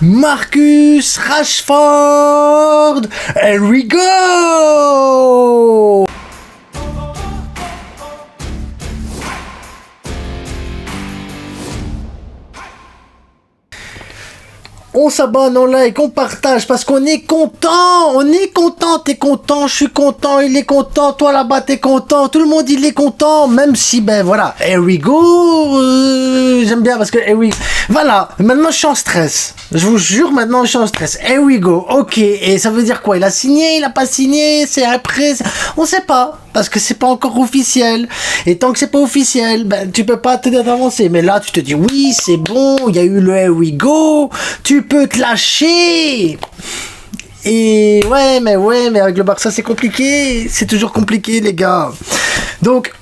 Marcus Rashford, here we go. On s'abonne, on like, on partage parce qu'on est content, t'es content, je suis content, il est content, toi là-bas t'es content, tout le monde il est content, même si ben voilà, here we go, j'aime bien parce que voilà, maintenant je suis en stress, je vous jure maintenant je suis en stress, here we go, ok, et ça veut dire quoi, il a signé, il a pas signé, c'est après, on sait pas. Parce que c'est pas encore officiel. Et tant que c'est pas officiel, ben, tu peux pas te avancer. Mais là, tu te dis, oui, c'est bon, il y a eu le here we go, tu peux te lâcher. Et ouais, mais avec le Barça, c'est compliqué. C'est toujours compliqué, les gars. Donc,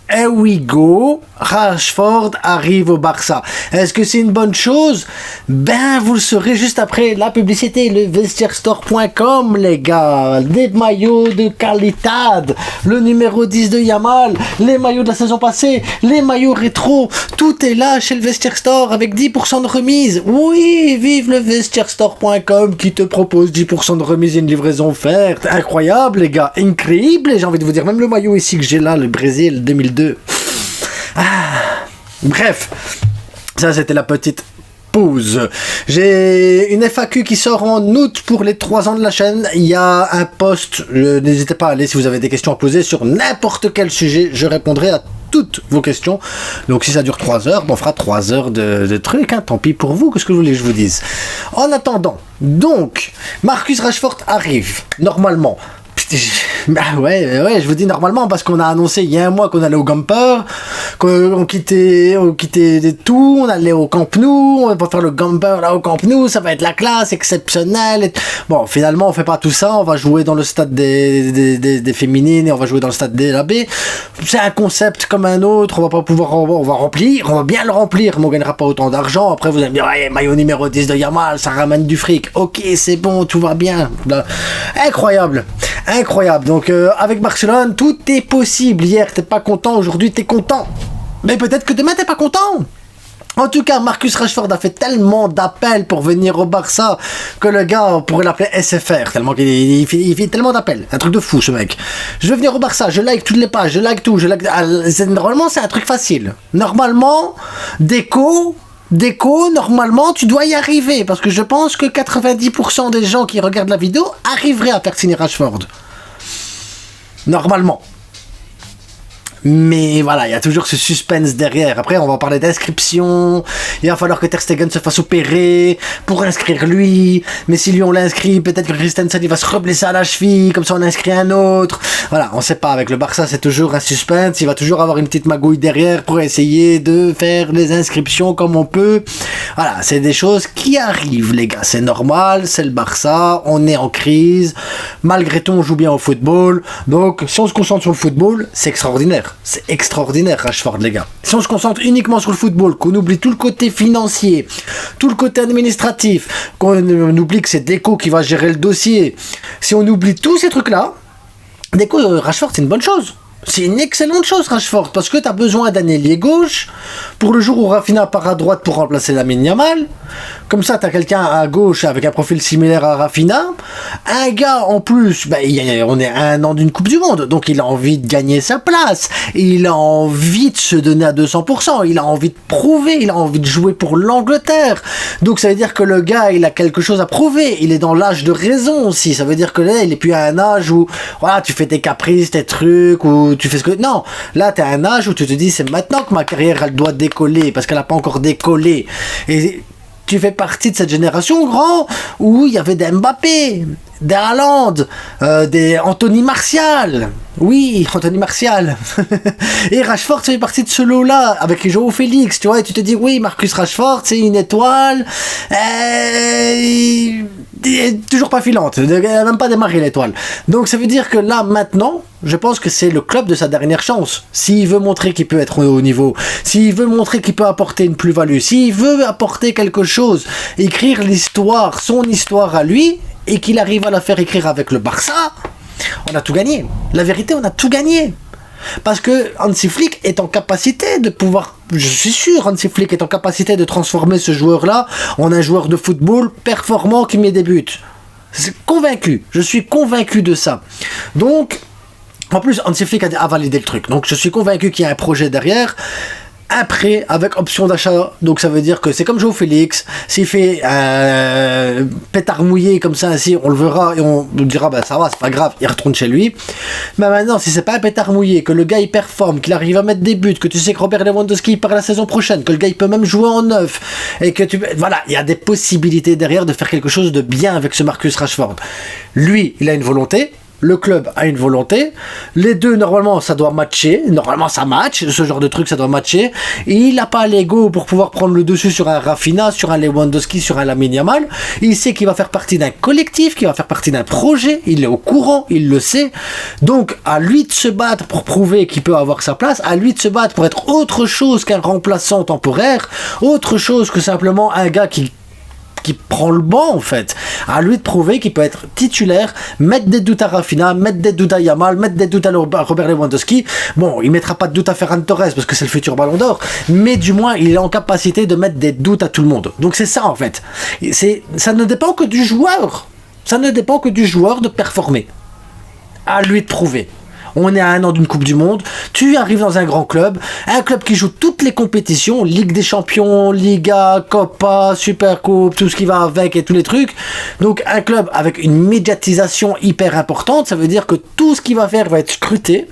here we go, Rashford arrive au Barça. Est-ce que c'est une bonne chose? Ben, vous le saurez juste après la publicité, le vestiairestore.com, les gars. Des maillots de qualitad, le numéro 10 de Yamal, les maillots de la saison passée, les maillots rétro, tout est là chez le Vestiaire Store avec 10% de remise. Oui, vive le vestiairestore.com qui te propose 10% de remise et une livraison offerte. Incroyable, les gars, incroyable. Et j'ai envie de vous dire, même le maillot ici que j'ai là, le Brésil 2002. Bref, ça c'était la petite pause. J'ai une FAQ qui sort en août pour les 3 ans de la chaîne. Il y a un post, n'hésitez pas à aller si vous avez des questions à poser sur n'importe quel sujet, je répondrai à toutes vos questions. Donc si ça dure 3 heures, on fera 3 heures de trucs, hein, tant pis pour vous, qu'est-ce que vous voulez que je vous dise. En attendant, donc, Marcus Rashford arrive, normalement. Bah ouais, je vous dis normalement parce qu'on a annoncé il y a un mois qu'on allait au Gamper, qu'on quittait tout, on allait au Camp Nou, on va faire le Gamper là au Camp Nou, ça va être la classe exceptionnelle. Bon, finalement on fait pas tout ça, on va jouer dans le stade des féminines et on va jouer dans le stade des LAB. C'est un concept comme un autre, on va pas pouvoir, on va remplir, on va bien le remplir, mais on gagnera pas autant d'argent. Après vous allez me dire, ouais, maillot numéro 10 de Yamal, ça ramène du fric. Ok, c'est bon, tout va bien. Incroyable. Donc avec Barcelone, tout est possible. Hier, t'es pas content, aujourd'hui, t'es content. Mais peut-être que demain, t'es pas content. En tout cas, Marcus Rashford a fait tellement d'appels pour venir au Barça que le gars, on pourrait l'appeler SFR, tellement qu'il fait tellement d'appels. Un truc de fou, ce mec. Je veux venir au Barça, je like toutes les pages, je like tout. Normalement, c'est un truc facile. Normalement, déco, normalement, tu dois y arriver. Parce que je pense que 90% des gens qui regardent la vidéo arriveraient à faire signer Rashford. Normalement. Mais voilà, il y a toujours ce suspense derrière. Après, on va parler d'inscription. Il va falloir que Ter Stegen se fasse opérer pour inscrire lui. Mais si lui on l'inscrit, peut-être que Christensen il va se reblesser à la cheville. Comme ça, on inscrit un autre. Voilà, on sait pas. Avec le Barça, c'est toujours un suspense. Il va toujours avoir une petite magouille derrière pour essayer de faire les inscriptions comme on peut. Voilà, c'est des choses qui arrivent, les gars. C'est normal, c'est le Barça. On est en crise. Malgré tout, on joue bien au football. Donc, si on se concentre sur le football, c'est extraordinaire. C'est extraordinaire, Rashford, les gars. Si on se concentre uniquement sur le football, qu'on oublie tout le côté financier, tout le côté administratif, qu'on oublie que c'est Deco qui va gérer le dossier, si on oublie tous ces trucs-là, Deco, Rashford, c'est une bonne chose. C'est une excellente chose, Rashford, parce que tu as besoin d'un ailier gauche pour le jour où Rafinha part à droite pour remplacer Lamine Yamal. Comme ça, tu as quelqu'un à gauche avec un profil similaire à Rafinha. Un gars, en plus, on est à 1 an d'une Coupe du Monde, donc il a envie de gagner sa place. Il a envie de se donner à 200%. Il a envie de prouver. Il a envie de jouer pour l'Angleterre. Donc ça veut dire que le gars, il a quelque chose à prouver. Il est dans l'âge de raison aussi. Ça veut dire que là, il est plus à un âge où voilà, tu fais tes caprices, tes trucs, ou tu fais ce que... Non, là, tu as un âge où tu te dis, c'est maintenant que ma carrière, elle doit décoller, parce qu'elle n'a pas encore décollé. Et tu fais partie de cette génération, grand, où il y avait des Mbappé, des Haaland, des Anthony Martial. Oui, Anthony Martial. Et Rashford, ça fait partie de ce lot-là, avec Joao Félix, tu vois, et tu te dis, oui, Marcus Rashford, c'est une étoile, toujours pas filante, elle n'a même pas démarré l'étoile. Donc ça veut dire que là, maintenant, je pense que c'est le club de sa dernière chance. S'il veut montrer qu'il peut être au haut niveau, s'il veut montrer qu'il peut apporter une plus-value, s'il veut apporter quelque chose, écrire l'histoire, son histoire à lui, et qu'il arrive à la faire écrire avec le Barça, on a tout gagné. La vérité, on a tout gagné. Parce que Hansi Flick est en capacité de pouvoir, je suis sûr, Hansi Flick est en capacité de transformer ce joueur-là en un joueur de football performant qui met des buts. C'est convaincu, je suis convaincu de ça. Donc, en plus, Hansi Flick a validé le truc. Donc, je suis convaincu qu'il y a un projet derrière. Un prêt avec option d'achat, donc ça veut dire que c'est comme Joe Félix, s'il fait pétard mouillé comme ça ainsi, on le verra et on nous dira bah ça va, c'est pas grave, il retourne chez lui. Mais maintenant, si c'est pas un pétard mouillé, que le gars il performe, qu'il arrive à mettre des buts, que tu sais que Robert Lewandowski part la saison prochaine, que le gars il peut même jouer en neuf, et que voilà, il y a des possibilités derrière de faire quelque chose de bien avec ce Marcus Rashford. Lui, il a une volonté. Le club a une volonté, les deux normalement ça doit matcher, normalement ça match, ce genre de truc ça doit matcher, et il n'a pas l'ego pour pouvoir prendre le dessus sur un Rafinha, sur un Lewandowski, sur un Lamine Yamal. Il sait qu'il va faire partie d'un collectif, qu'il va faire partie d'un projet, il est au courant, il le sait, donc à lui de se battre pour prouver qu'il peut avoir sa place, à lui de se battre pour être autre chose qu'un remplaçant temporaire, autre chose que simplement un gars qui prend le banc en fait, à lui de prouver qu'il peut être titulaire, mettre des doutes à Rafinha, mettre des doutes à Yamal, mettre des doutes à Robert Lewandowski. Bon, il mettra pas de doute à Ferran Torres parce que c'est le futur Ballon d'Or, mais du moins il est en capacité de mettre des doutes à tout le monde. Donc c'est ça en fait. Ça ne dépend que du joueur. Ça ne dépend que du joueur de performer. À lui de prouver. On est à 1 an d'une Coupe du Monde, tu arrives dans un grand club, un club qui joue toutes les compétitions, Ligue des Champions, Liga, Copa, Supercoupe, tout ce qui va avec et tous les trucs. Donc un club avec une médiatisation hyper importante, ça veut dire que tout ce qu'il va faire va être scruté.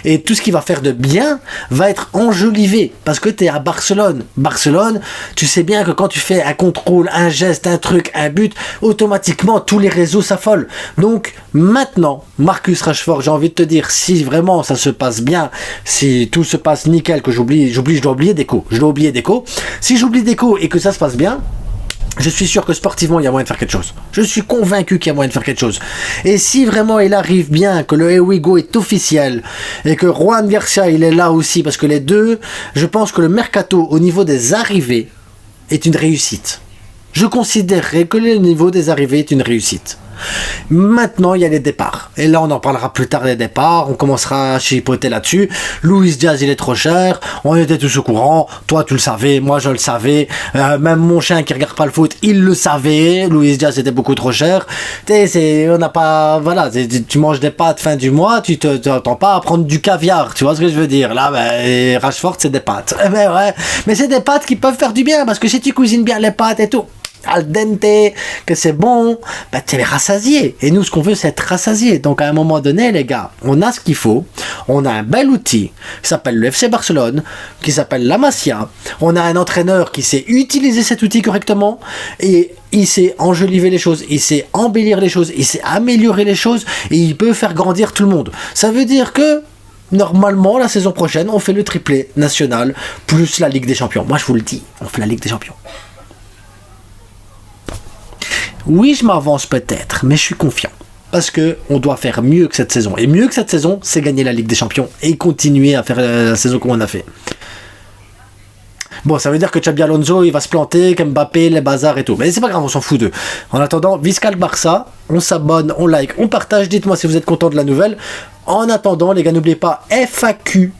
Et tout ce qu'il va faire de bien va être enjolivé parce que tu es à Barcelone. Barcelone, tu sais bien que quand tu fais un contrôle, un geste, un truc, un but, automatiquement tous les réseaux s'affolent. Donc maintenant, Marcus Rashford, j'ai envie de te dire, si vraiment ça se passe bien, si tout se passe nickel, que je dois oublier Deco. Si j'oublie Deco et que ça se passe bien, je suis sûr que sportivement il y a moyen de faire quelque chose. Je suis convaincu qu'il y a moyen de faire quelque chose. Et si vraiment il arrive bien, que le Here We Go est officiel et que Ruan Garcia il est là aussi, parce que les deux, je pense que le mercato au niveau des arrivées est une réussite. Je considérerais que le niveau des arrivées est une réussite. Maintenant il y a les départs et là on en parlera plus tard des départs, on commencera à chipoter là-dessus. Luis Diaz il est trop cher, on était tous au courant, toi tu le savais, moi je le savais, même mon chien qui regarde pas le foot il le savait, Luis Diaz était beaucoup trop cher. On n'a pas, voilà, tu manges des pâtes fin du mois, tu t'attends pas à prendre du caviar, tu vois ce que je veux dire. Là Rashford c'est des pâtes, mais c'est des pâtes qui peuvent faire du bien parce que si tu cuisines bien les pâtes et tout al dente, que c'est bon, bah t'es rassasié. Et nous, ce qu'on veut, c'est être rassasié. Donc, à un moment donné, les gars, on a ce qu'il faut. On a un bel outil qui s'appelle le FC Barcelone, qui s'appelle la Masia. On a un entraîneur qui sait utiliser cet outil correctement et il sait enjoliver les choses, il sait embellir les choses, il sait améliorer les choses et il peut faire grandir tout le monde. Ça veut dire que normalement, la saison prochaine, on fait le triplé national plus la Ligue des Champions. Moi, je vous le dis, on fait la Ligue des Champions. Oui, je m'avance peut-être, mais je suis confiant. Parce qu'on doit faire mieux que cette saison. Et mieux que cette saison, c'est gagner la Ligue des Champions et continuer à faire la saison qu'on a fait. Bon, ça veut dire que Xabi Alonso, il va se planter, qu'Mbappé, les bazars et tout. Mais c'est pas grave, on s'en fout d'eux. En attendant, Visca le Barça, on s'abonne, on like, on partage. Dites-moi si vous êtes content de la nouvelle. En attendant, les gars, n'oubliez pas FAQ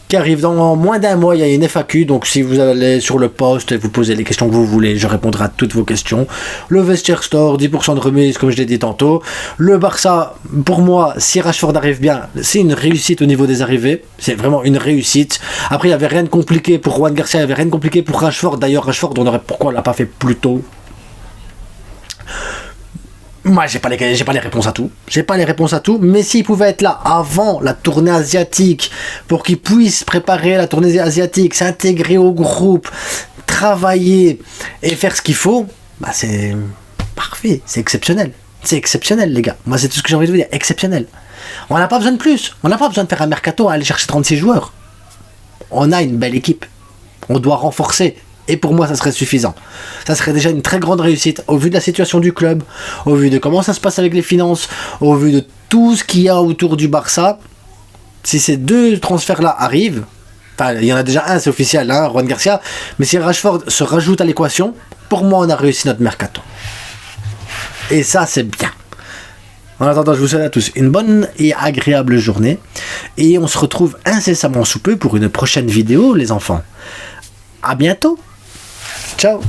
qui arrive dans moins d'un mois. Il y a une FAQ, donc si vous allez sur le post et vous posez les questions que vous voulez, je répondrai à toutes vos questions. Le Vestiaire Store, 10% de remise comme je l'ai dit tantôt. Le Barça, pour moi, si Rashford arrive bien, c'est une réussite au niveau des arrivées, c'est vraiment une réussite. Après il n'y avait rien de compliqué pour Ruan Garcia, il n'y avait rien de compliqué pour Rashford. D'ailleurs Rashford, pourquoi on l'a pas fait plus tôt? Moi, j'ai pas les réponses à tout. J'ai pas les réponses à tout, mais s'il pouvait être là avant la tournée asiatique, pour qu'il puisse préparer la tournée asiatique, s'intégrer au groupe, travailler et faire ce qu'il faut, bah c'est parfait, c'est exceptionnel. C'est exceptionnel, les gars. Moi, c'est tout ce que j'ai envie de vous dire, exceptionnel. On n'a pas besoin de plus. On n'a pas besoin de faire un mercato à aller chercher 36 joueurs. On a une belle équipe. On doit renforcer. Et pour moi, ça serait suffisant. Ça serait déjà une très grande réussite au vu de la situation du club, au vu de comment ça se passe avec les finances, au vu de tout ce qu'il y a autour du Barça. Si ces deux transferts-là arrivent, enfin, il y en a déjà un, c'est officiel, hein, Ruan Garcia, mais si Rashford se rajoute à l'équation, pour moi, on a réussi notre mercato. Et ça, c'est bien. En attendant, je vous souhaite à tous une bonne et agréable journée. Et on se retrouve incessamment sous peu pour une prochaine vidéo, les enfants. À bientôt. Ciao.